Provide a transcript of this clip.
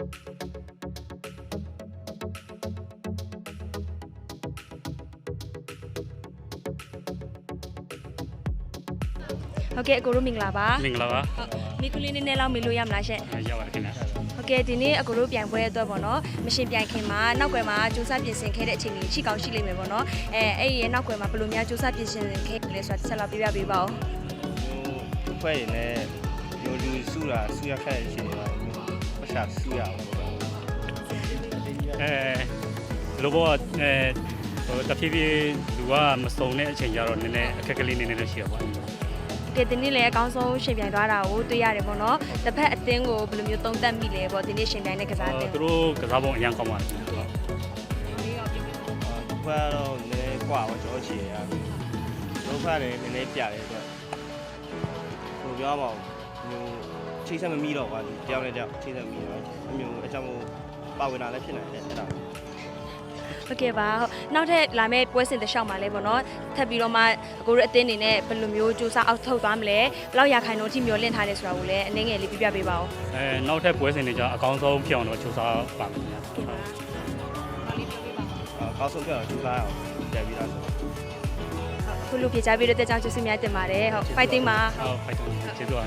โอเคအကိုတို့မင်္ဂလာပါမင်္ဂလာပါမိကလေးနည်းနည်းလောက်မေးလို့ရမလားရှင့်ရပါတယ်ခင်ဗျာโอเคဒီနေ့အကိုတို့ပြိုင်ပွဲအတွက်ပေါ့နော်မရှင်ပြိုင်ခင်မှာနောက်ွယ်မှာစူးစမ်းပြင်ဆင်ခဲ့တဲ့အချိန်ကြီးရှိကောင်းရှိလိမ့်မယ်ပေါ့နော်အဲ့ရဲ့နောက်ွယ်မှာဘယ်လိုများစူးစမ်းပြင်ဆင်ခဲ့လဲဆိုတာဆက်လာပြပြပေးပါဦးဖွဲ့ရနေမျိုးလူစုတာစုရခဲ့တဲ့အချိန်တွေမှာပတ်ရှာစုရအောင်ပေါ့လိုဘောတဖြည်းဖြည်းလူကမစုံတဲ့အချိန်ကျတော့နည်းနည်းအခက်ကလေးနည်းနည်းတော့ရှိရပါဘူးကဲဒီနေ့လည်းအကောင်းဆုံးရှင်ပြိုင်သွားတာကိုတွေ့ရတယ်ပေါ့နော်တစ်ဖက်အသင်းကိုဘယ်လိုမျိုးသုံးသပ်မိလဲပေါ့ဒီနေ့ရှင်ပြိုင်တဲ့ကစားတဲ့သူတို့ကစားပုံအရင်ကောင်းပါတယ်ခင်ဗျာဘယ်တော့လဲกว่าတော့ချေရဒုက္ခတွေနည်းနည်းပြတယ်ဆိုတော့ဟိုပြောမှာမျိုးချိတ်ဆက်မမိတော့ကွာတယောက်နဲ့တယောက်ချိတ်ဆက်မမိတော့မျိုးအကြောင်းပါဝင်လာလည်းဖြစ်နိုင်တယ်အဲ့ဒါโอเคပါနောက်ထပ်လာမယ့်ပွဲစဉ်တစ်လျှောက်မှာလဲပေါ့နော်ထပ်ပြီးတော့မှအကိုတို့အသင်းအနေနဲ့ဘယ်လိုမျိုးစူးစမ်းအောက်ထုတ်သွားမလဲဘယ်လောက်ရခိုင်နှုန်းအထိမျှော်လင့်ထားလဲဆိုတာကိုလည်းအနည်းငယ်လေးပြပြပေးပါဦးနောက်ထပ်ပွဲစဉ်တွေကျအကောင်းဆုံးဖြစ်အောင်တော့စူးစမ်းပါမယ်ခင်ဗျာအကောင်းဆုံးဖြစ်အောင်စူးစမ်းအောင်ပြန်ပြီးတော့ခုလိုပြေချပေးတဲ့တဲ့ကြောင့်ကျေးဇူးများတင်ပါတယ်ဟုတ် fighting ပါဟုတ် fighting ကျေးဇူးပါ